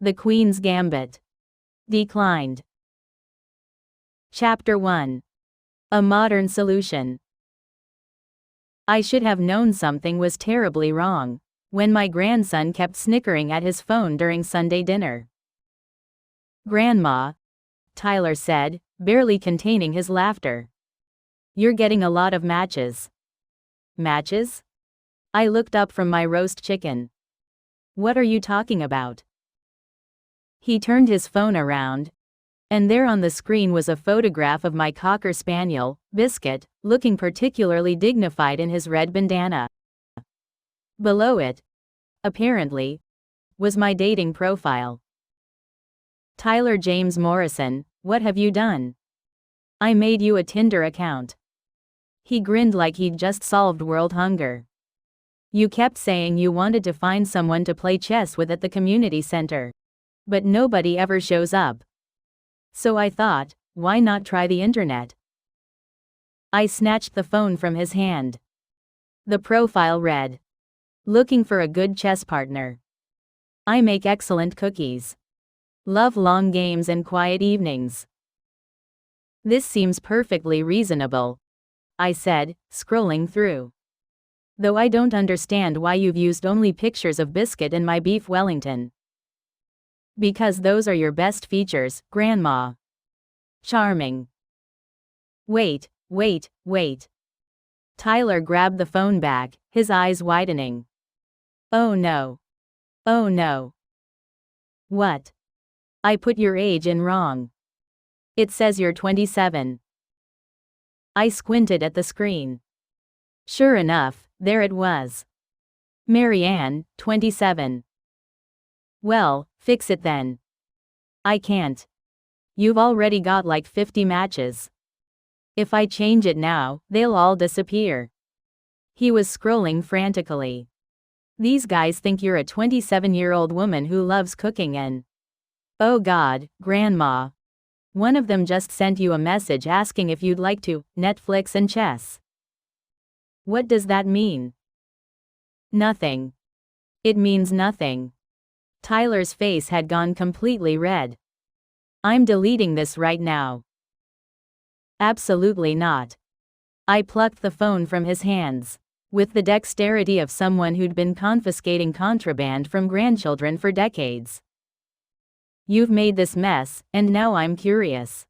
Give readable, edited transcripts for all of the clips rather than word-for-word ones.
The Queen's Gambit. Declined. Chapter 1. A Modern Solution. I should have known something was terribly wrong when my grandson kept snickering at his phone during Sunday dinner. "Grandma," Tyler said, barely containing his laughter. "You're getting a lot of matches." "Matches?" I looked up from my roast chicken. "What are you talking about?" He turned his phone around, and there on the screen was a photograph of my Cocker Spaniel, Biscuit, looking particularly dignified in his red bandana. Below it, apparently, was my dating profile. "Tyler James Morrison, what have you done? I made you a Tinder account." He grinned like he'd just solved world hunger. "You kept saying you wanted to find someone to play chess with at the community center. But nobody ever shows up. So I thought, why not try the internet?" I snatched the phone from his hand. The profile read, "Looking for a good chess partner. I make excellent cookies. Love long games and quiet evenings." "This seems perfectly reasonable," I said, scrolling through. "Though I don't understand why you've used only pictures of Biscuit and my beef Wellington." "Because those are your best features, Grandma." "Charming." Wait. Tyler grabbed the phone back, his eyes widening. "Oh no. Oh no." "What?" "I put your age in wrong. It says you're 27. I squinted at the screen. Sure enough, there it was. Marianne, 27. "Well, fix it then." "I can't. You've already got like 50 matches. If I change it now, they'll all disappear." He was scrolling frantically. "These guys think you're a 27-year-old woman who loves cooking and..." "Oh God, Grandma. One of them just sent you a message asking if you'd like to Netflix and chess." "What does that mean?" "Nothing. It means nothing." Tyler's face had gone completely red. "I'm deleting this right now." "Absolutely not." I plucked the phone from his hands with the dexterity of someone who'd been confiscating contraband from grandchildren for decades. "You've made this mess, and now I'm curious.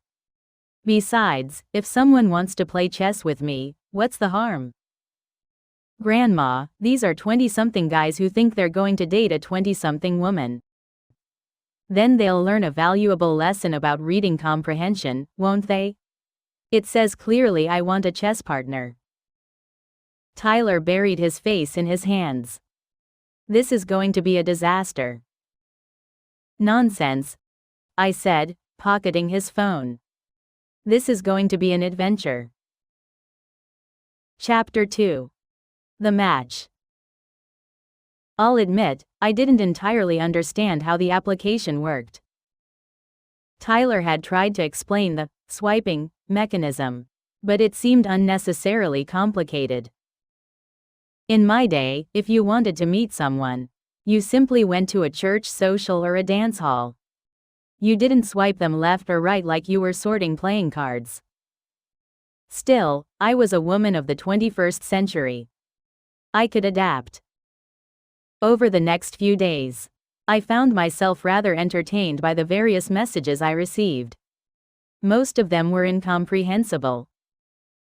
Besides, if someone wants to play chess with me, what's the harm?" "Grandma, these are 20-something guys who think they're going to date a 20-something woman. Then they'll learn a valuable lesson about reading comprehension, won't they? It says clearly I want a chess partner." Tyler buried his face in his hands. "This is going to be a disaster." "Nonsense," I said, pocketing his phone. "This is going to be an adventure." Chapter 2. The Match. I'll admit, I didn't entirely understand how the application worked. Tyler had tried to explain the swiping mechanism, but it seemed unnecessarily complicated. In my day, if you wanted to meet someone, you simply went to a church social or a dance hall. You didn't swipe them left or right like you were sorting playing cards. Still, I was a woman of the 21st century. I could adapt. Over the next few days, I found myself rather entertained by the various messages I received. Most of them were incomprehensible.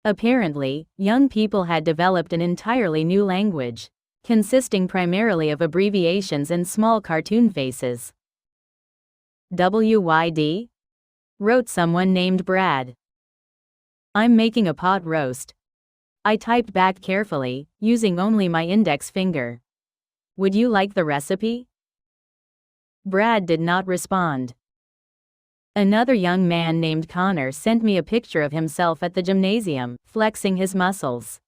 Apparently, young people had developed an entirely new language, consisting primarily of abbreviations and small cartoon faces. "WYD?" wrote someone named Brad. "I'm making a pot roast." I typed back carefully, using only my index finger. "Would you like the recipe?" Brad did not respond. Another young man named Connor sent me a picture of himself at the gymnasium, flexing his muscles.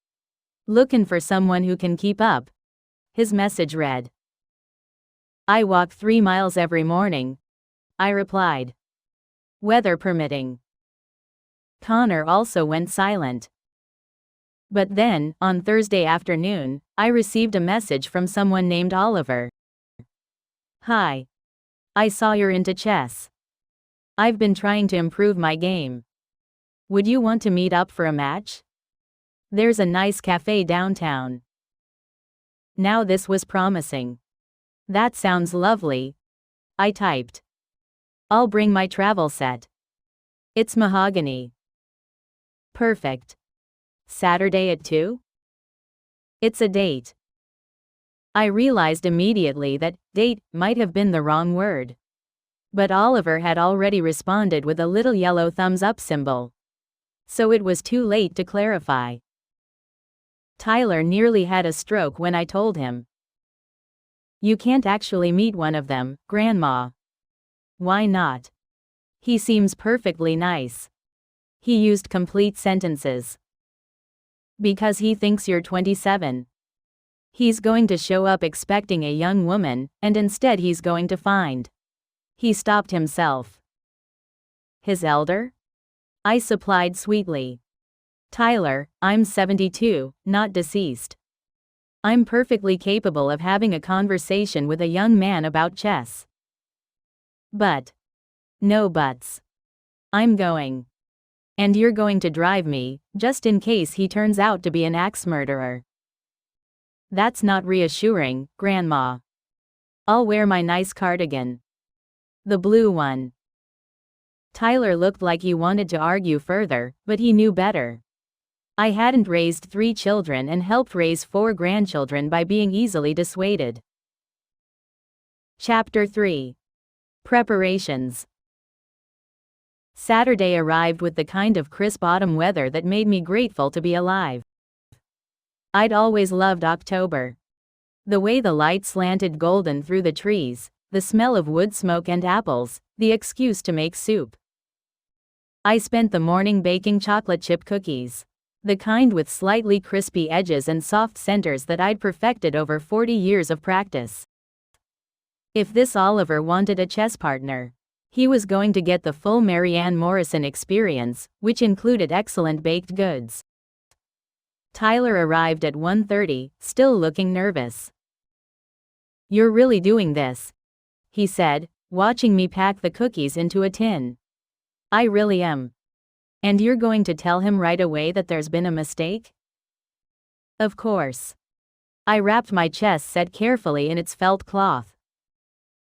"Looking for someone who can keep up," his message read. "I walk 3 miles every morning," I replied. "Weather permitting." Connor also went silent. But then, on Thursday afternoon, I received a message from someone named Oliver. "Hi. I saw you're into chess. I've been trying to improve my game. Would you want to meet up for a match? There's a nice cafe downtown. Now this was promising. That sounds lovely, I typed. I'll bring my travel set. It's mahogany. Perfect. Saturday at 2? It's a date. I realized immediately that date might have been the wrong word. But Oliver had already responded with a little yellow thumbs up symbol. So it was too late to clarify. Tyler nearly had a stroke when I told him. You can't actually meet one of them, Grandma. Why not? He seems perfectly nice. He used complete sentences. Because he thinks you're 27. He's going to show up expecting a young woman, and instead he's going to find. He stopped himself. His elder? I supplied sweetly. Tyler, I'm 72, not deceased. I'm perfectly capable of having a conversation with a young man about chess. But. No buts. I'm going. And you're going to drive me, just in case he turns out to be an axe murderer. That's not reassuring, Grandma. I'll wear my nice cardigan. The blue one. Tyler looked like he wanted to argue further, but he knew better. I hadn't raised 3 children and helped raise 4 grandchildren by being easily dissuaded. Chapter 3. Preparations. Saturday arrived with the kind of crisp autumn weather that made me grateful to be alive. I'd always loved October. The way the light slanted golden through the trees, the smell of wood smoke and apples, the excuse to make soup. I spent the morning baking chocolate chip cookies. The kind with slightly crispy edges and soft centers that I'd perfected over 40 years of practice. If this Oliver wanted a chess partner, he was going to get the full Marianne Morrison experience, which included excellent baked goods. Tyler arrived at 1:30, still looking nervous. You're really doing this, he said, watching me pack the cookies into a tin. I really am. And you're going to tell him right away that there's been a mistake? Of course. I wrapped my chess set carefully in its felt cloth.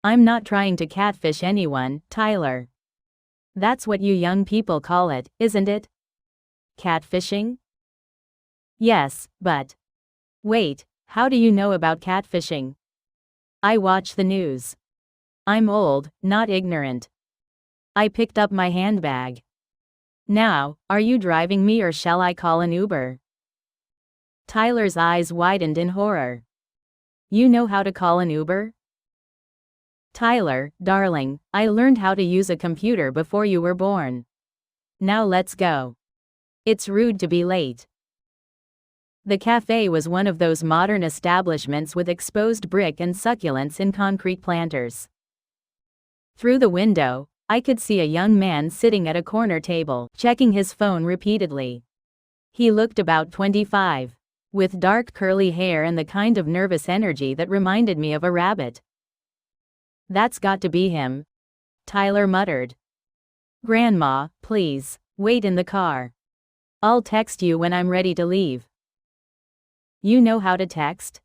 I'm not trying to catfish anyone, Tyler. That's what you young people call it, isn't it? Catfishing? Yes, but. Wait, how do you know about catfishing? I watch the news. I'm old, not ignorant. I picked up my handbag. Now, are you driving me or shall I call an Uber? Tyler's eyes widened in horror. You know how to call an Uber? Tyler, darling, I learned how to use a computer before you were born. Now let's go. It's rude to be late. The cafe was one of those modern establishments with exposed brick and succulents in concrete planters. Through the window, I could see a young man sitting at a corner table, checking his phone repeatedly. He looked about 25, with dark curly hair and the kind of nervous energy that reminded me of a rabbit. That's got to be him, Tyler muttered. Grandma, please, wait in the car. I'll text you when I'm ready to leave. You know how to text?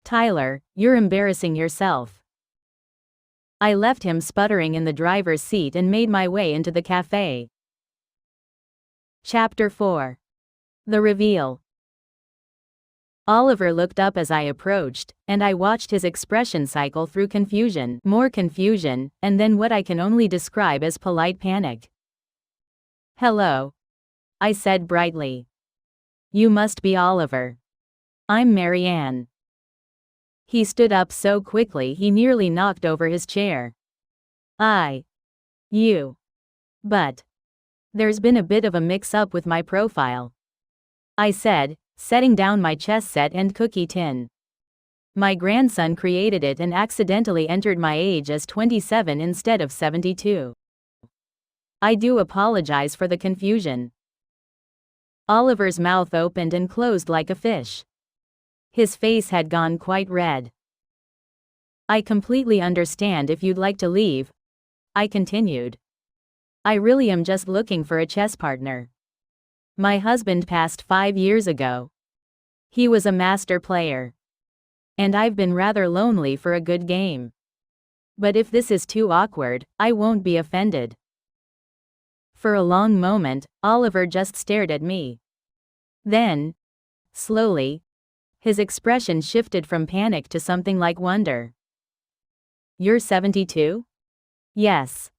Tyler, you're embarrassing yourself. I left him sputtering in the driver's seat and made my way into the cafe. Chapter 4. The Reveal. Oliver looked up as I approached, and I watched his expression cycle through confusion, more confusion, and then what I can only describe as polite panic. Hello, I said brightly. You must be Oliver. I'm Marianne. He stood up so quickly he nearly knocked over his chair. You. But. There's been a bit of a mix-up with my profile, I said, setting down my chess set and cookie tin. My grandson created it and accidentally entered my age as 27 instead of 72. I do apologize for the confusion. Oliver's mouth opened and closed like a fish. His face had gone quite red. I completely understand if you'd like to leave, I continued. I really am just looking for a chess partner. My husband passed 5 years ago. He was a master player. And I've been rather lonely for a good game. But if this is too awkward, I won't be offended. For a long moment, Oliver just stared at me. Then, slowly, his expression shifted from panic to something like wonder. You're 72? Yes.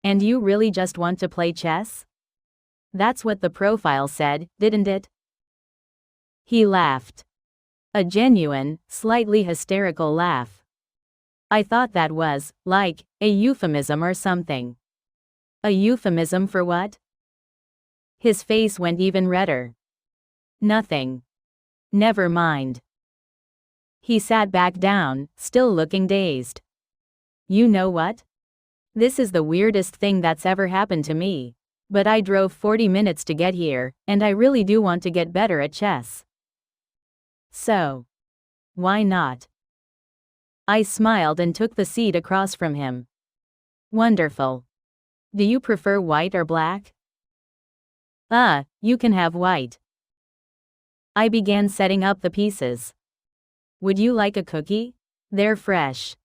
And you really just want to play chess? That's what the profile said, didn't it? He laughed. A genuine, slightly hysterical laugh. I thought that was, like, a euphemism or something. A euphemism for what? His face went even redder. Nothing. Never mind. He sat back down, still looking dazed. You know what? This is the weirdest thing that's ever happened to me. But I drove 40 minutes to get here, and I really do want to get better at chess. So, why not? I smiled and took the seat across from him. Wonderful. Do you prefer white or black? You can have white. I began setting up the pieces. Would you like a cookie? They're fresh.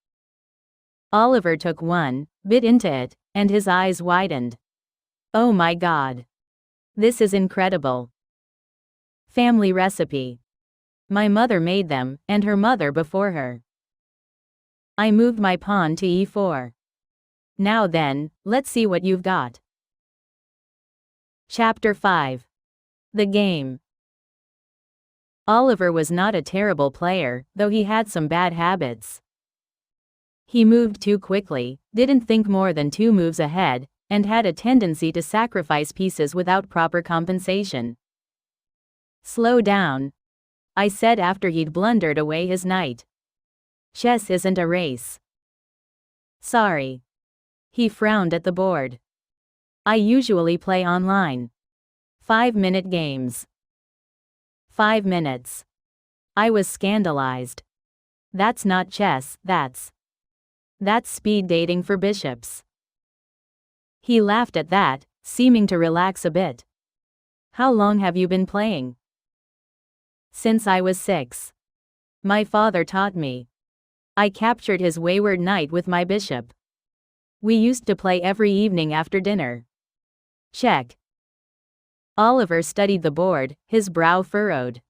Oliver took one, bit into it, and his eyes widened. Oh my God. This is incredible. Family recipe. My mother made them, and her mother before her. I moved my pawn to e4. Now then, let's see what you've got. Chapter 5. The Game. Oliver was not a terrible player, though he had some bad habits. He moved too quickly, didn't think more than 2 moves ahead, and had a tendency to sacrifice pieces without proper compensation. Slow down, I said after he'd blundered away his knight. Chess isn't a race. Sorry. He frowned at the board. I usually play online. 5-minute games. 5 minutes. I was scandalized. That's not chess, that's speed dating for bishops. He laughed at that, seeming to relax a bit. How long have you been playing? Since I was 6. My father taught me. I captured his wayward knight with my bishop. We used to play every evening after dinner. Check. Oliver studied the board, his brow furrowed.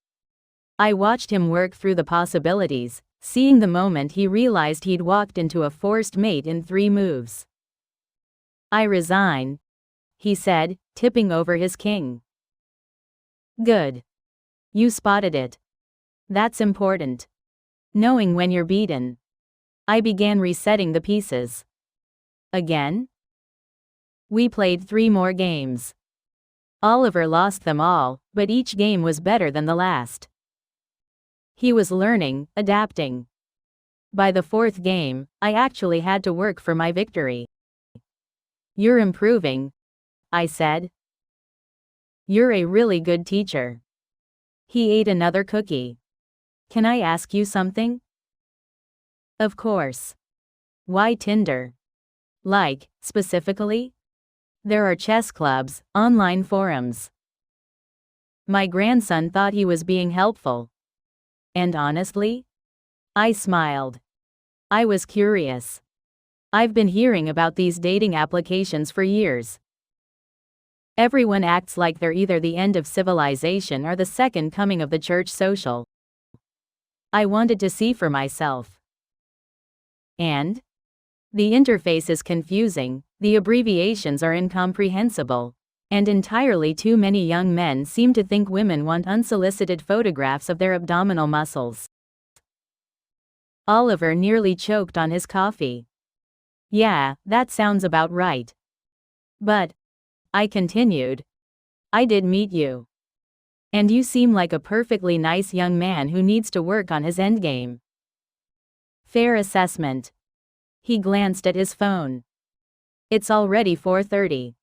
I watched him work through the possibilities, seeing the moment he realized he'd walked into a forced mate in 3 moves. I resign, he said, tipping over his king. Good. You spotted it. That's important. Knowing when you're beaten. I began resetting the pieces. Again? We played 3 more games. Oliver lost them all, but each game was better than the last. He was learning, adapting. By the 4th game, I actually had to work for my victory. You're improving, I said. You're a really good teacher. He ate another cookie. Can I ask you something? Of course. Why Tinder? Like, specifically? There are chess clubs, online forums. My grandson thought he was being helpful. And honestly? I smiled. I was curious. I've been hearing about these dating applications for years. Everyone acts like they're either the end of civilization or the second coming of the church social. I wanted to see for myself. And? The interface is confusing, the abbreviations are incomprehensible, and entirely too many young men seem to think women want unsolicited photographs of their abdominal muscles. Oliver nearly choked on his coffee. Yeah, that sounds about right. But, I continued, I did meet you. And you seem like a perfectly nice young man who needs to work on his endgame. Fair assessment. He glanced at his phone. It's already 4:30.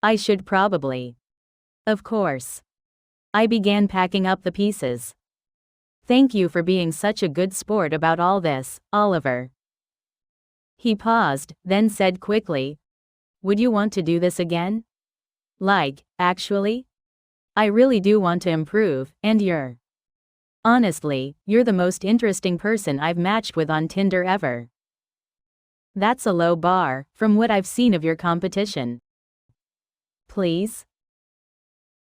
I should probably. Of course. I began packing up the pieces. Thank you for being such a good sport about all this, Oliver, He paused, then said quickly, "Would you want to do this again? Like, actually? I really do want to improve, and honestly, you're the most interesting person I've matched with on Tinder ever." That's a low bar, from what I've seen of your competition. Please?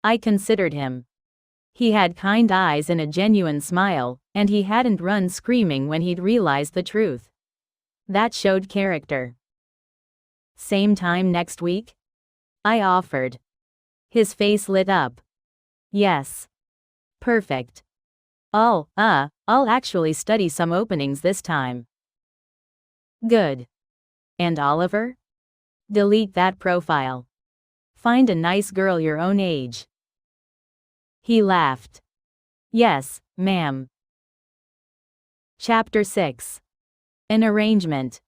I considered him. He had kind eyes and a genuine smile, and he hadn't run screaming when he'd realized the truth. That showed character. Same time next week? I offered. His face lit up. Yes. Perfect. I'll actually study some openings this time. Good. And Oliver? Delete that profile. Find a nice girl your own age. He laughed. Yes, ma'am. Chapter 6. An arrangement.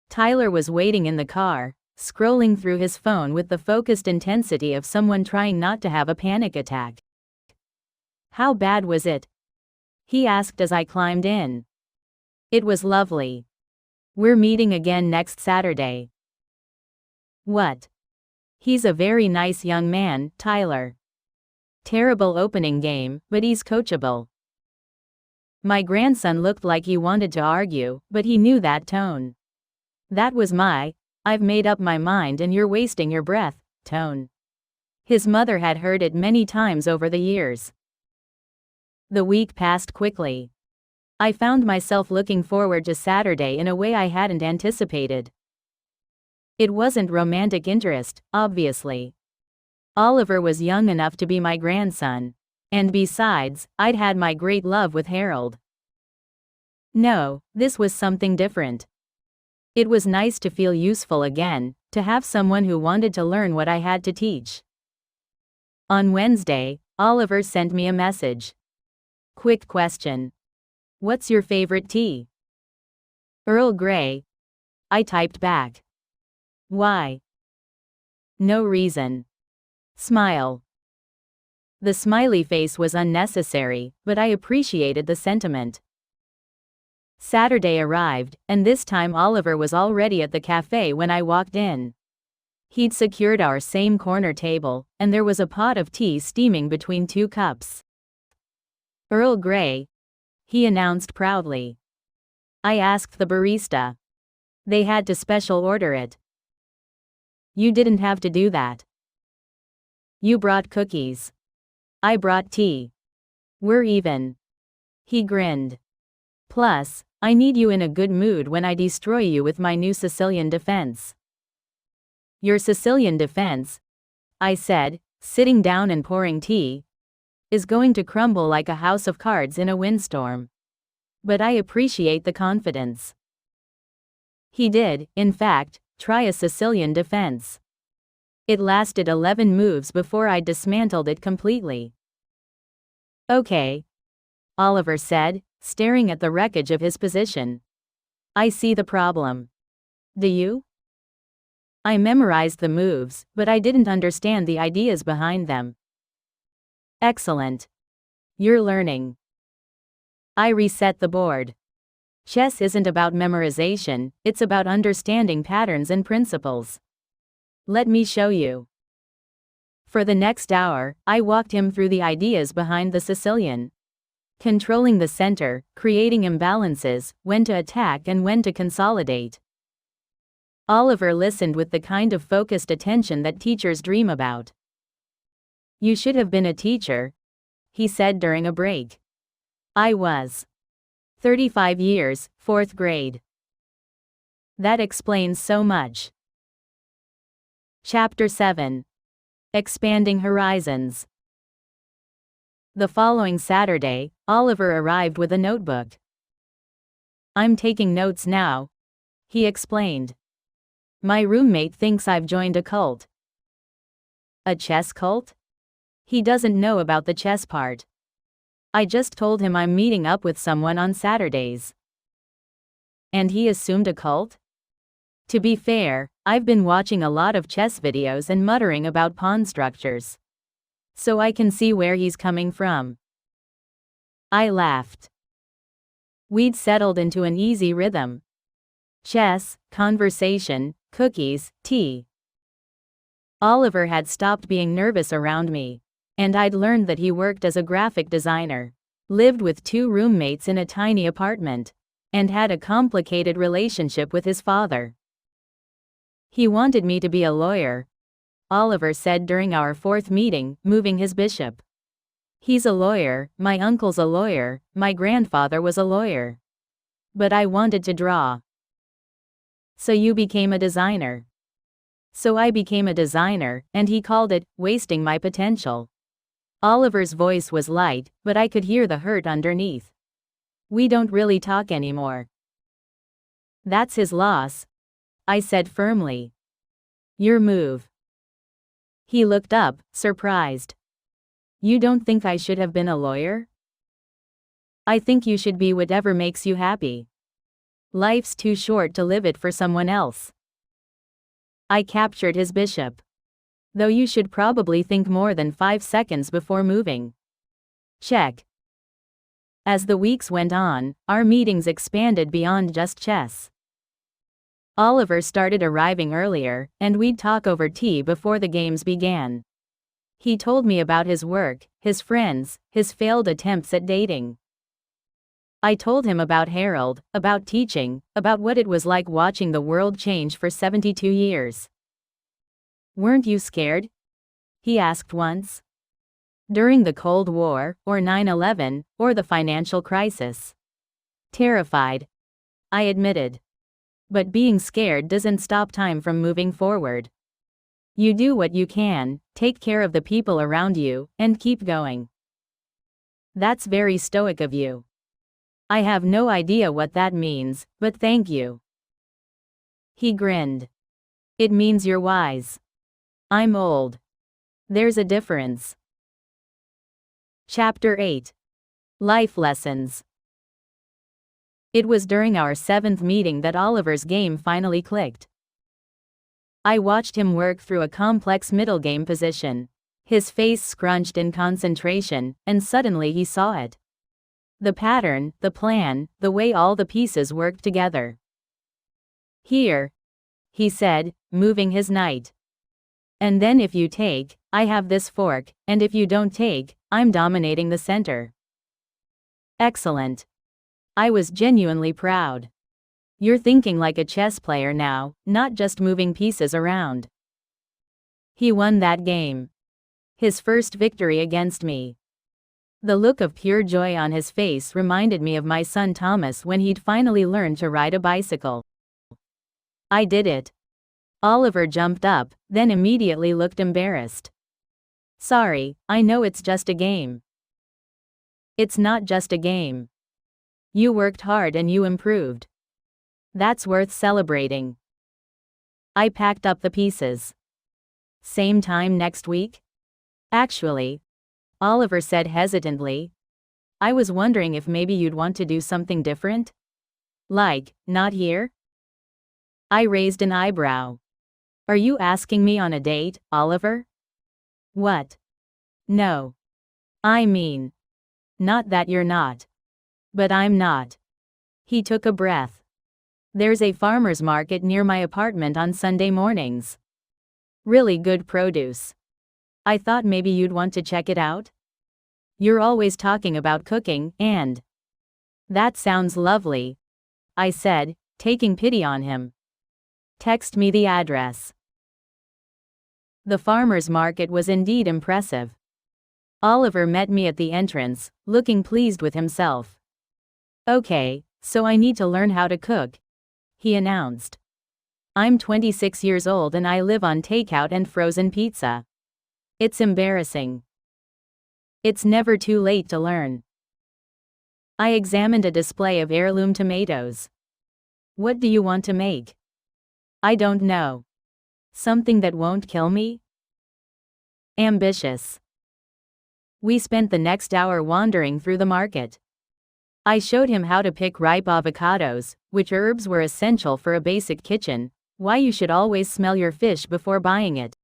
Tyler was waiting in the car, scrolling through his phone with the focused intensity of someone trying not to have a panic attack. How bad was it? He asked as I climbed in. It was lovely. We're meeting again next Saturday. What? He's a very nice young man, Tyler. Terrible opening game, but he's coachable. My grandson looked like he wanted to argue, but he knew that tone. That was my, "I've made up my mind and you're wasting your breath," tone. His mother had heard it many times over the years. The week passed quickly. I found myself looking forward to Saturday in a way I hadn't anticipated. It wasn't romantic interest, obviously. Oliver was young enough to be my grandson. And besides, I'd had my great love with Harold. No, this was something different. It was nice to feel useful again, to have someone who wanted to learn what I had to teach. On Wednesday, Oliver sent me a message. Quick question. What's your favorite tea? Earl Grey. I typed back. Why? No reason. Smile. The smiley face was unnecessary, but I appreciated the sentiment. Saturday arrived, and this time Oliver was already at the cafe when I walked in. He'd secured our same corner table, and there was a pot of tea steaming between 2 cups. Earl Grey, he announced proudly. I asked the barista. They had to special order it. You didn't have to do that. You brought cookies. I brought tea. We're even. He grinned. Plus, I need you in a good mood when I destroy you with my new Sicilian defense. Your Sicilian defense, I said, sitting down and pouring tea, is going to crumble like a house of cards in a windstorm. But I appreciate the confidence. He did, in fact, try a Sicilian defense. It lasted 11 moves before I dismantled it completely. Okay. Oliver said, staring at the wreckage of his position. I see the problem. Do you? I memorized the moves, but I didn't understand the ideas behind them. Excellent. You're learning. I reset the board. Chess isn't about memorization, it's about understanding patterns and principles. Let me show you. For the next hour, I walked him through the ideas behind the Sicilian. Controlling the center, creating imbalances, when to attack and when to consolidate. Oliver listened with the kind of focused attention that teachers dream about. You should have been a teacher, he said during a break. I was. 35 years, 4th grade. That explains so much. Chapter 7. Expanding Horizons. The following Saturday, Oliver arrived with a notebook. I'm taking notes now, he explained. My roommate thinks I've joined a cult. A chess cult? He doesn't know about the chess part. I just told him I'm meeting up with someone on Saturdays. And he assumed a cult? To be fair, I've been watching a lot of chess videos and muttering about pawn structures. So I can see where he's coming from. I laughed. We'd settled into an easy rhythm. chess, conversation, cookies, tea. Oliver had stopped being nervous around me. And I'd learned that he worked as a graphic designer, lived with 2 roommates in a tiny apartment, and had a complicated relationship with his father. He wanted me to be a lawyer, Oliver said during our 4th meeting, moving his bishop. He's a lawyer, my uncle's a lawyer, my grandfather was a lawyer. But I wanted to draw. So you became a designer. So I became a designer, and he called it, wasting my potential. Oliver's voice was light, but I could hear the hurt underneath. We don't really talk anymore. That's his loss, I said firmly. Your move. He looked up, surprised. You don't think I should have been a lawyer? I think you should be whatever makes you happy. Life's too short to live it for someone else. I captured his bishop. Though you should probably think more than 5 seconds before moving. Check. As the weeks went on, our meetings expanded beyond just chess. Oliver started arriving earlier, and we'd talk over tea before the games began. He told me about his work, his friends, his failed attempts at dating. I told him about Harold, about teaching, about what it was like watching the world change for 72 years. Weren't you scared? He asked once. During the Cold War, or 9/11, or the financial crisis. Terrified, I admitted. But being scared doesn't stop time from moving forward. You do what you can, take care of the people around you, and keep going. That's very stoic of you. I have no idea what that means, but thank you. He grinned. It means you're wise. I'm old. There's a difference. Chapter 8. Life Lessons. It was during our 7th meeting that Oliver's game finally clicked. I watched him work through a complex middle game position. His face scrunched in concentration, and suddenly he saw it. The pattern, the plan, the way all the pieces worked together. Here, he said, moving his knight. And then if you take, I have this fork, and if you don't take, I'm dominating the center. Excellent. I was genuinely proud. You're thinking like a chess player now, not just moving pieces around. He won that game. His first victory against me. The look of pure joy on his face reminded me of my son Thomas when he'd finally learned to ride a bicycle. I did it. Oliver jumped up, then immediately looked embarrassed. Sorry, I know it's just a game. It's not just a game. You worked hard and you improved. That's worth celebrating. I packed up the pieces. Same time next week? Actually, Oliver said hesitantly. I was wondering if maybe you'd want to do something different? Like, not here? I raised an eyebrow. Are you asking me on a date, Oliver? What? No. I mean, not that you're not. But I'm not. He took a breath. There's a farmer's market near my apartment on Sunday mornings. Really good produce. I thought maybe you'd want to check it out. You're always talking about cooking, and... That sounds lovely, I said, taking pity on him. Text me the address. The farmer's market was indeed impressive. Oliver met me at the entrance, looking pleased with himself. Okay, so I need to learn how to cook, he announced. I'm 26 years old and I live on takeout and frozen pizza. It's embarrassing. It's never too late to learn. I examined a display of heirloom tomatoes. What do you want to make? I don't know. Something that won't kill me? Ambitious. We spent the next hour wandering through the market. I showed him how to pick ripe avocados, which herbs were essential for a basic kitchen, why you should always smell your fish before buying it.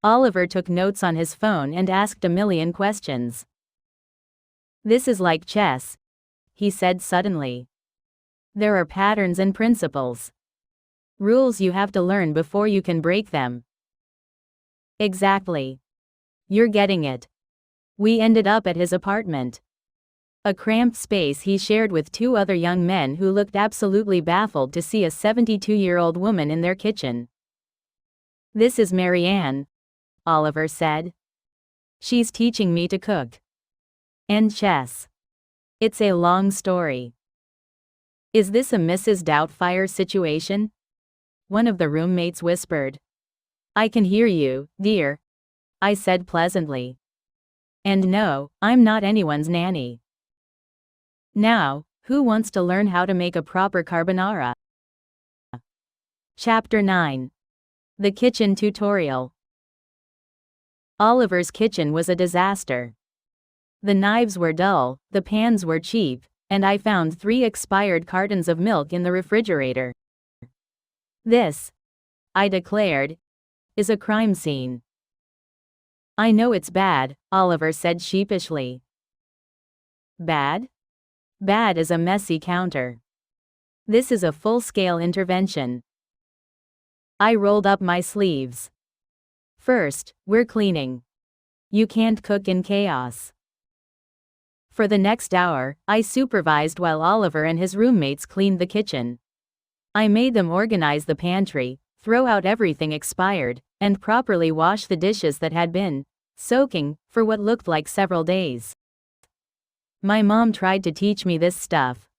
Oliver took notes on his phone and asked a million questions. This is like chess, he said suddenly. There are patterns and principles. Rules you have to learn before you can break them. Exactly. You're getting it. We ended up at his apartment. A cramped space he shared with two other young men who looked absolutely baffled to see a 72-year-old woman in their kitchen. "This is Marianne," Oliver said. "She's teaching me to cook. And chess. It's a long story." "Is this a Mrs. Doubtfire situation?" one of the roommates whispered. "I can hear you, dear," I said pleasantly. "And no, I'm not anyone's nanny." Now, who wants to learn how to make a proper carbonara? Chapter 9. The Kitchen Tutorial. Oliver's kitchen was a disaster. The knives were dull, the pans were cheap, and I found 3 expired cartons of milk in the refrigerator. "This," I declared, "is a crime scene." "I know it's bad," Oliver said sheepishly. "Bad? Bad is a messy counter. This is a full-scale intervention." I rolled up my sleeves. "First, we're cleaning. You can't cook in chaos." For the next hour, I supervised while Oliver and his roommates cleaned the kitchen. I made them organize the pantry, throw out everything expired, and properly wash the dishes that had been soaking for what looked like several days. "My mom tried to teach me this stuff,"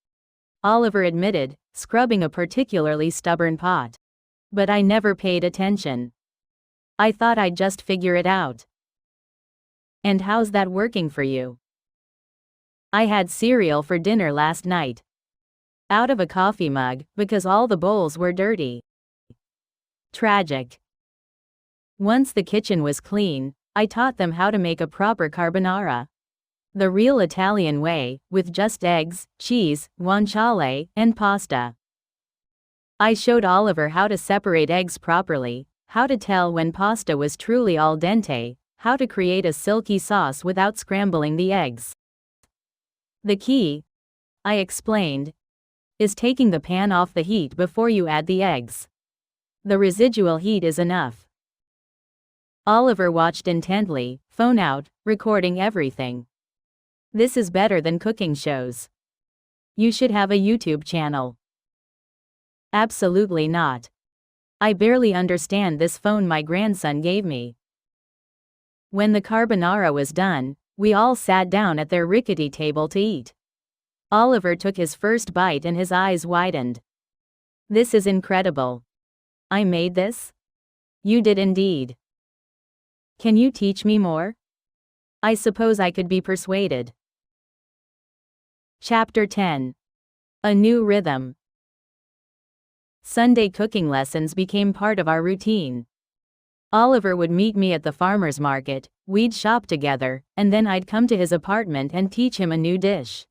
Oliver admitted, scrubbing a particularly stubborn pot. "But I never paid attention. I thought I'd just figure it out." "And how's that working for you?" "I had cereal for dinner last night. Out of a coffee mug, because all the bowls were dirty." Tragic. Once the kitchen was clean, I taught them how to make a proper carbonara. The real Italian way, with just eggs, cheese, guanciale, and pasta. I showed Oliver how to separate eggs properly, how to tell when pasta was truly al dente, how to create a silky sauce without scrambling the eggs. "The key," I explained, "is taking the pan off the heat before you add the eggs. The residual heat is enough." Oliver watched intently, phone out, recording everything. "This is better than cooking shows. You should have a YouTube channel." "Absolutely not. I barely understand this phone my grandson gave me." When the carbonara was done, we all sat down at their rickety table to eat. Oliver took his first bite and his eyes widened. "This is incredible. I made this?" "You did indeed. Can you teach me more?" "I suppose I could be persuaded." Chapter 10. A New Rhythm. Sunday cooking lessons became part of our routine. Oliver would meet me at the farmer's market, we'd shop together, and then I'd come to his apartment and teach him a new dish.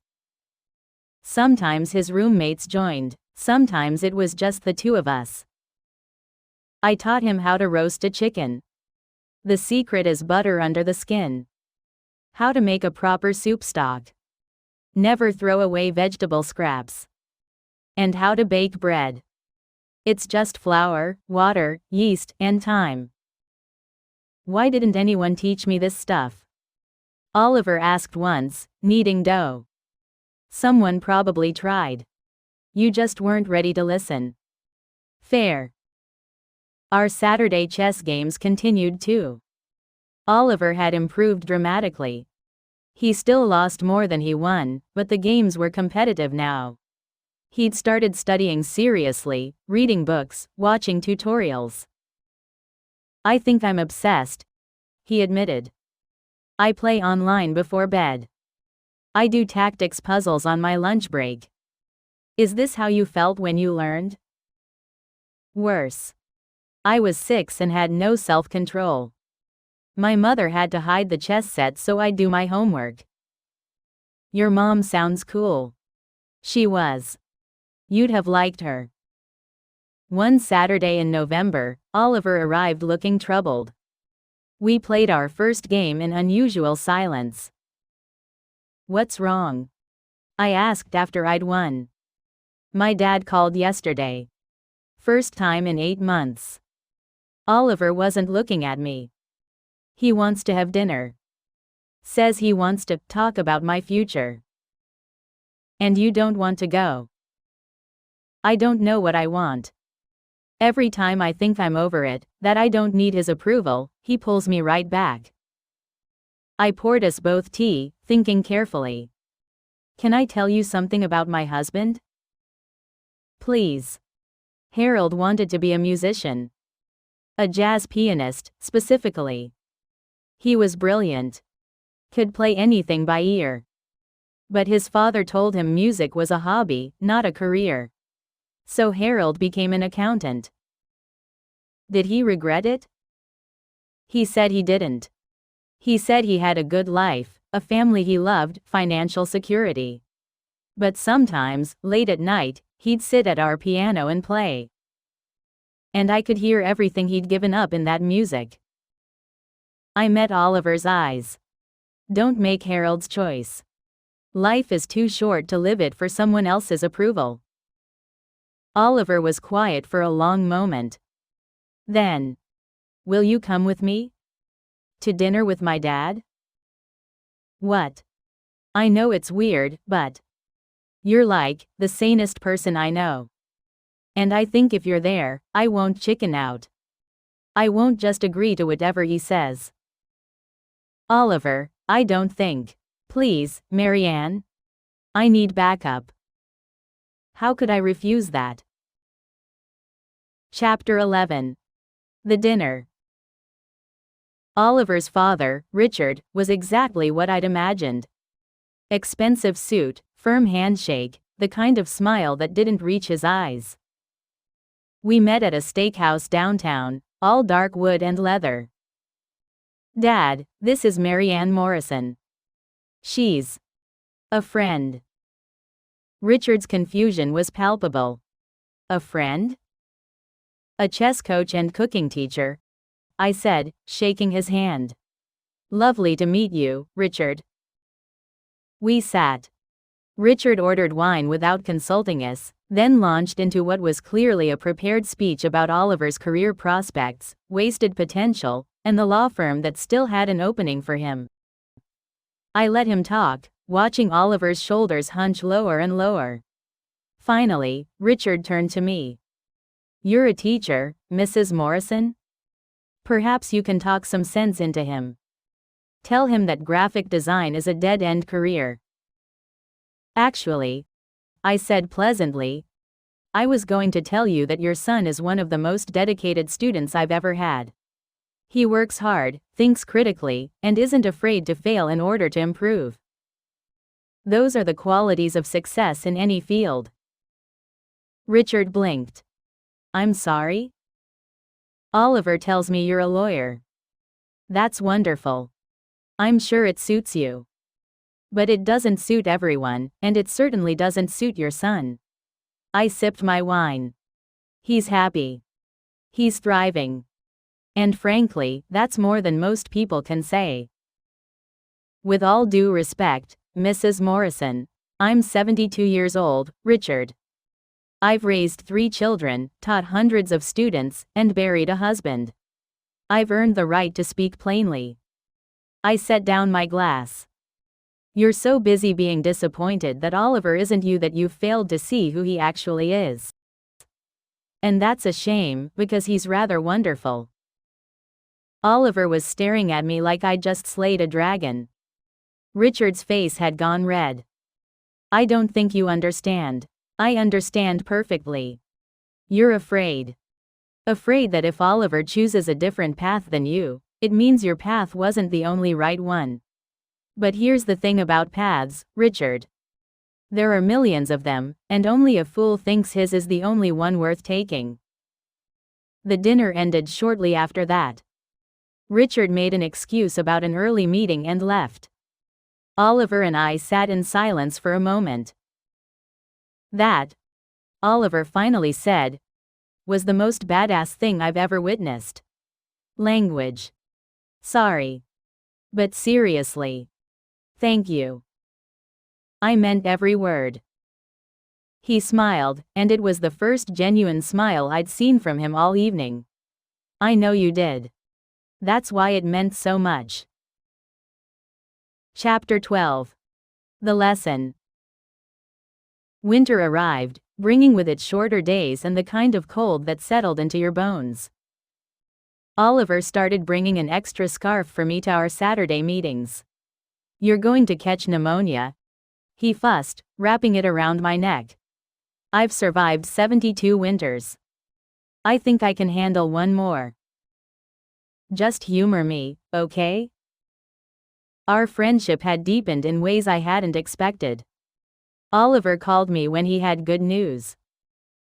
Sometimes his roommates joined, sometimes it was just the two of us. I taught him how to roast a chicken. The secret is butter under the skin. How to make a proper soup stock. Never throw away vegetable scraps. And how to bake bread. It's just flour, water, yeast, and time. Why didn't anyone teach me this stuff? Oliver asked once, kneading dough. Someone probably tried. You just weren't ready to listen. Fair. Our Saturday chess games continued too. Oliver had improved dramatically. He still lost more than he won, but the games were competitive now. He'd started studying seriously, reading books, watching tutorials. "I think I'm obsessed," he admitted. "I play online before bed. I do tactics puzzles on my lunch break." "Is this how you felt when you learned?" Worse. I was 6 and had no self-control. My mother had to hide the chess set so I'd do my homework. Your mom sounds cool. She was. You'd have liked her. One Saturday in November, Oliver arrived looking troubled. We played our first game in unusual silence. "What's wrong?" I asked after I'd won. My dad called yesterday. First time in 8 months. Oliver wasn't looking at me. He wants to have dinner. Says he wants to talk about my future. And you don't want to go. I don't know what I want. Every time I think I'm over it, that I don't need his approval, he pulls me right back. I poured us both tea, thinking carefully. Can I tell you something about my husband? Please. Harold wanted to be a musician. A jazz pianist, specifically. He was brilliant. Could play anything by ear. But his father told him music was a hobby, not a career. So Harold became an accountant. Did he regret it? He said he didn't. He said he had a good life, a family he loved, financial security. But sometimes, late at night, he'd sit at our piano and play. And I could hear everything he'd given up in that music. I met Oliver's eyes. Don't make Harold's choice. Life is too short to live it for someone else's approval. Oliver was quiet for a long moment. Then, will you come with me? To dinner with my dad? What? I know it's weird, but you're like the sanest person I know. And I think if you're there, I won't chicken out. I won't just agree to whatever he says. Oliver, I don't think. Please, Marianne. I need backup. How could I refuse that? Chapter 11. The dinner. Oliver's father, Richard, was exactly what I'd imagined. Expensive suit, firm handshake, the kind of smile that didn't reach his eyes. We met at a steakhouse downtown, all dark wood and leather. Dad, this is Marianne Morrison. She's a friend. Richard's confusion was palpable. A friend? A chess coach and cooking teacher, I said, shaking his hand. Lovely to meet you, Richard. We sat. Richard ordered wine without consulting us, then launched into what was clearly a prepared speech about Oliver's career prospects, wasted potential, and the law firm that still had an opening for him. I let him talk, watching Oliver's shoulders hunch lower and lower. Finally, Richard turned to me. You're a teacher, Mrs. Morrison? Perhaps you can talk some sense into him. Tell him that graphic design is a dead-end career. Actually, I said pleasantly, I was going to tell you that your son is one of the most dedicated students I've ever had. He works hard, thinks critically, and isn't afraid to fail in order to improve. Those are the qualities of success in any field. Richard blinked. I'm sorry? Oliver tells me you're a lawyer. That's wonderful. I'm sure it suits you. But it doesn't suit everyone, and it certainly doesn't suit your son. I sipped my wine. He's happy. He's thriving. And frankly, that's more than most people can say. With all due respect, Mrs. Morrison, I'm 72 years old, Richard. I've raised 3 children, taught hundreds of students, and buried a husband. I've earned the right to speak plainly. I set down my glass. You're so busy being disappointed that Oliver isn't you that you've failed to see who he actually is. And that's a shame, because he's rather wonderful. Oliver was staring at me like I'd just slayed a dragon. Richard's face had gone red. I don't think you understand. I understand perfectly. You're afraid. Afraid that if Oliver chooses a different path than you, it means your path wasn't the only right one. But here's the thing about paths, Richard. There are millions of them, and only a fool thinks his is the only one worth taking. The dinner ended shortly after that. Richard made an excuse about an early meeting and left. Oliver and I sat in silence for a moment. That, Oliver finally said, was the most badass thing I've ever witnessed. Language. Sorry. But seriously. Thank you. I meant every word. He smiled, and it was the first genuine smile I'd seen from him all evening. I know you did. That's why it meant so much. Chapter 12. The Lesson. Winter arrived, bringing with it shorter days and the kind of cold that settled into your bones. Oliver started bringing an extra scarf for me to our Saturday meetings. You're going to catch pneumonia, he fussed, wrapping it around my neck. I've survived 72 winters. I think I can handle one more. Just humor me, okay? Our friendship had deepened in ways I hadn't expected. Oliver called me when he had good news.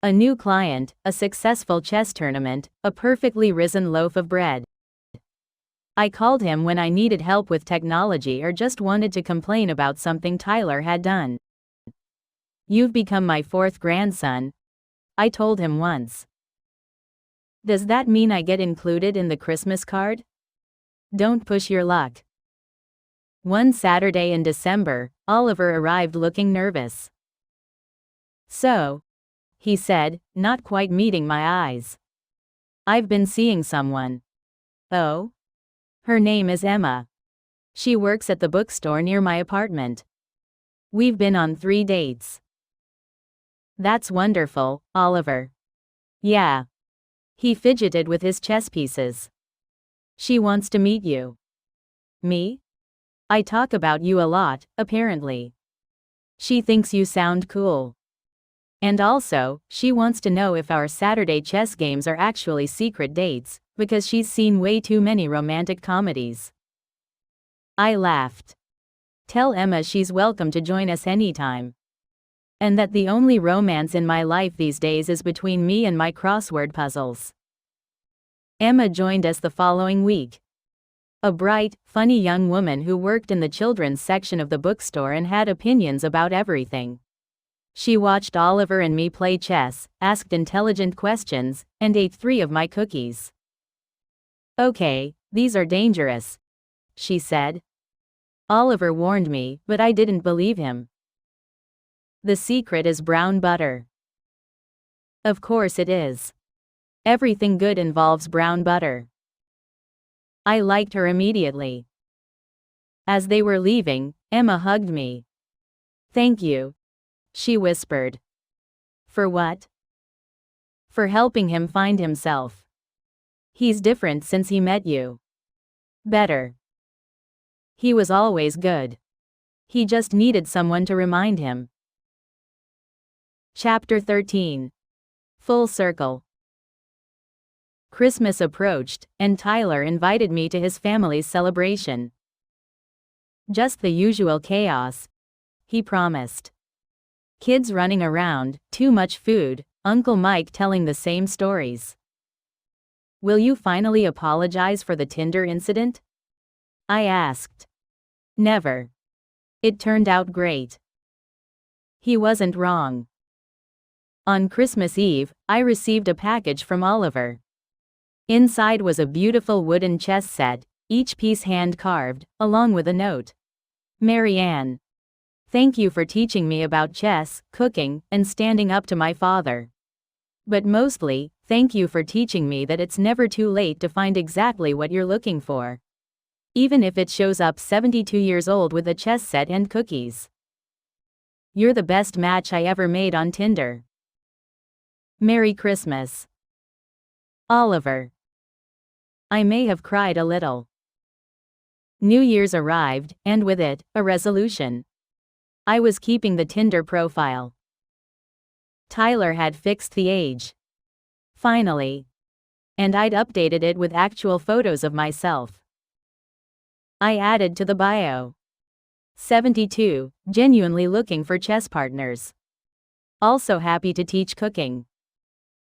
A new client, a successful chess tournament, a perfectly risen loaf of bread. I called him when I needed help with technology or just wanted to complain about something Tyler had done. You've become my fourth grandson, I told him once. Does that mean I get included in the Christmas card? Don't push your luck. One Saturday in December, Oliver arrived looking nervous. So, he said, not quite meeting my eyes. I've been seeing someone. Oh? Her name is Emma. She works at the bookstore near my apartment. We've been on 3 dates. That's wonderful, Oliver. Yeah. He fidgeted with his chess pieces. She wants to meet you. Me? I talk about you a lot, apparently. She thinks you sound cool. And also, she wants to know if our Saturday chess games are actually secret dates, because she's seen way too many romantic comedies. I laughed. Tell Emma she's welcome to join us anytime. And that the only romance in my life these days is between me and my crossword puzzles. Emma joined us the following week. A bright, funny young woman who worked in the children's section of the bookstore and had opinions about everything. She watched Oliver and me play chess, asked intelligent questions, and ate 3 of my cookies. Okay, these are dangerous, she said. Oliver warned me, but I didn't believe him. The secret is brown butter. Of course it is. Everything good involves brown butter. I liked her immediately. As they were leaving, Emma hugged me. Thank you, she whispered. For what? For helping him find himself. He's different since he met you. Better. He was always good. He just needed someone to remind him. Chapter 13. Full Circle. Christmas approached, and Tyler invited me to his family's celebration. Just the usual chaos, he promised. Kids running around, too much food, Uncle Mike telling the same stories. Will you finally apologize for the Tinder incident? I asked. Never. It turned out great. He wasn't wrong. On Christmas Eve, I received a package from Oliver. Inside was a beautiful wooden chess set, each piece hand-carved, along with a note. Marianne. Thank you for teaching me about chess, cooking, and standing up to my father. But mostly, thank you for teaching me that it's never too late to find exactly what you're looking for. Even if it shows up 72 years old with a chess set and cookies. You're the best match I ever made on Tinder. Merry Christmas. Oliver. I may have cried a little. New Year's arrived, and with it, a resolution. I was keeping the Tinder profile. Tyler had fixed the age. Finally. And I'd updated it with actual photos of myself. I added to the bio. 72, genuinely looking for chess partners. Also happy to teach cooking.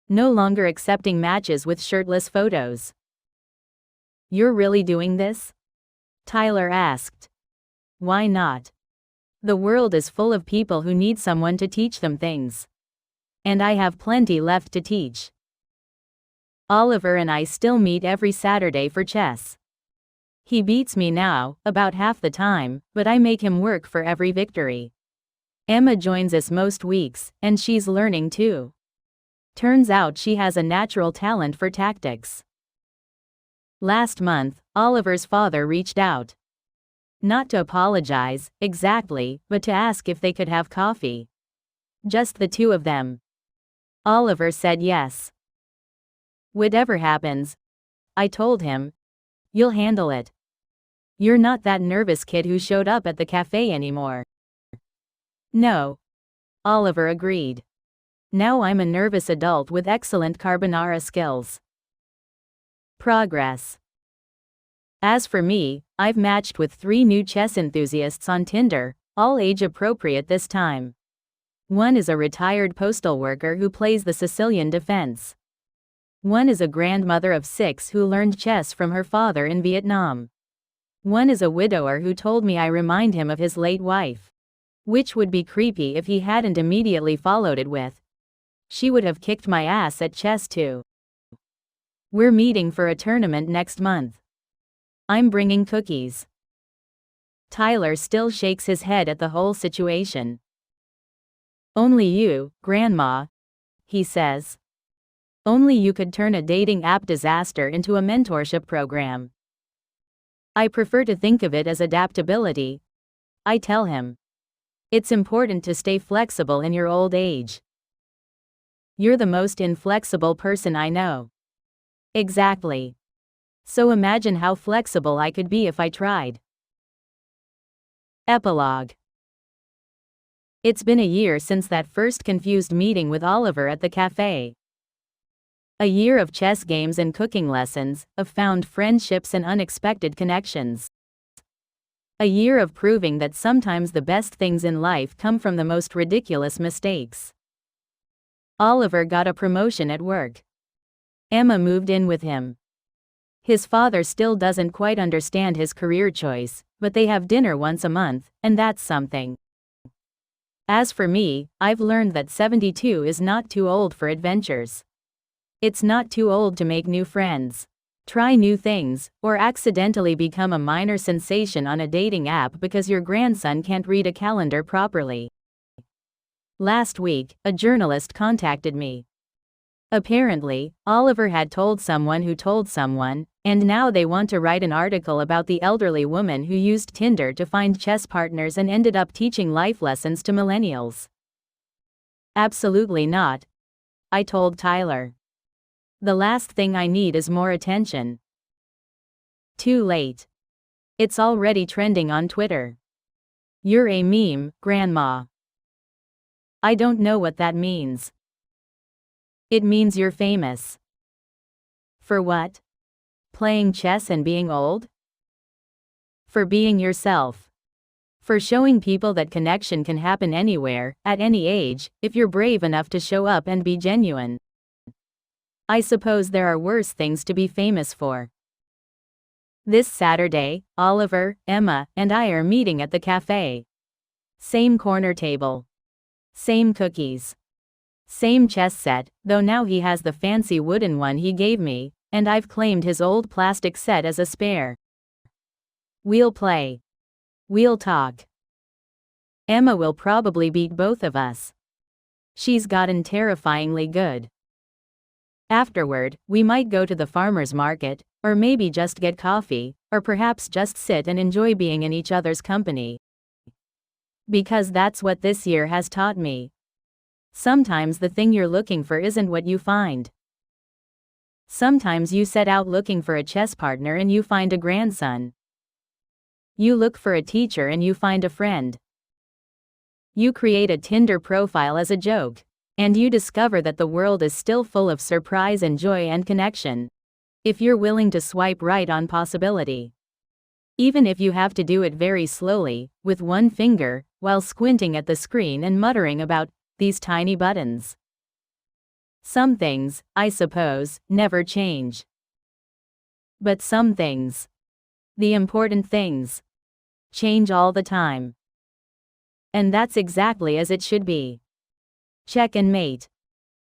No longer accepting matches with shirtless photos. You're really doing this? Tyler asked. Why not? The world is full of people who need someone to teach them things. And I have plenty left to teach. Oliver and I still meet every Saturday for chess. He beats me now, about half the time, but I make him work for every victory. Emma joins us most weeks, and she's learning too. Turns out she has a natural talent for tactics. Last month, Oliver's father reached out. Not to apologize, exactly, but to ask if they could have coffee. Just the two of them. Oliver said yes. Whatever happens, I told him, you'll handle it. You're not that nervous kid who showed up at the cafe anymore. No. Oliver agreed. Now I'm a nervous adult with excellent carbonara skills. Progress. As for me, I've matched with 3 new chess enthusiasts on Tinder, all age appropriate this time. One is a retired postal worker who plays the Sicilian defense. One is a grandmother of 6 who learned chess from her father in Vietnam. One is a widower who told me I remind him of his late wife. Which would be creepy if he hadn't immediately followed it with, she would have kicked my ass at chess too. We're meeting for a tournament next month. I'm bringing cookies. Tyler still shakes his head at the whole situation. Only you, Grandma, he says. Only you could turn a dating app disaster into a mentorship program. I prefer to think of it as adaptability, I tell him. It's important to stay flexible in your old age. You're the most inflexible person I know. Exactly. So imagine how flexible I could be if I tried. Epilogue. It's been a year since that first confused meeting with Oliver at the cafe. A year of chess games and cooking lessons, of found friendships and unexpected connections. A year of proving that sometimes the best things in life come from the most ridiculous mistakes. Oliver got a promotion at work. Emma moved in with him. His father still doesn't quite understand his career choice, but they have dinner once a month, and that's something. As for me, I've learned that 72 is not too old for adventures. It's not too old to make new friends, try new things, or accidentally become a minor sensation on a dating app because your grandson can't read a calendar properly. Last week, a journalist contacted me. Apparently, Oliver had told someone who told someone, and now they want to write an article about the elderly woman who used Tinder to find chess partners and ended up teaching life lessons to millennials. Absolutely not, I told Tyler. The last thing I need is more attention. Too late. It's already trending on Twitter. You're a meme, Grandma. I don't know what that means. It means you're famous. For what? Playing chess and being old? For being yourself. For showing people that connection can happen anywhere, at any age, if you're brave enough to show up and be genuine. I suppose there are worse things to be famous for. This Saturday, Oliver, Emma, and I are meeting at the cafe. Same corner table. Same cookies. Same chess set, though now he has the fancy wooden one he gave me, and I've claimed his old plastic set as a spare. We'll play. We'll talk. Emma will probably beat both of us. She's gotten terrifyingly good. Afterward, we might go to the farmer's market, or maybe just get coffee, or perhaps just sit and enjoy being in each other's company. Because that's what this year has taught me. Sometimes the thing you're looking for isn't what you find. Sometimes you set out looking for a chess partner and you find a grandson. You look for a teacher and you find a friend. You create a Tinder profile as a joke, and you discover that the world is still full of surprise and joy and connection. If you're willing to swipe right on possibility. Even if you have to do it very slowly, with one finger, while squinting at the screen and muttering about these tiny buttons. Some things, I suppose, never change. But some things, the important things, change all the time. And that's exactly as it should be. Check and mate.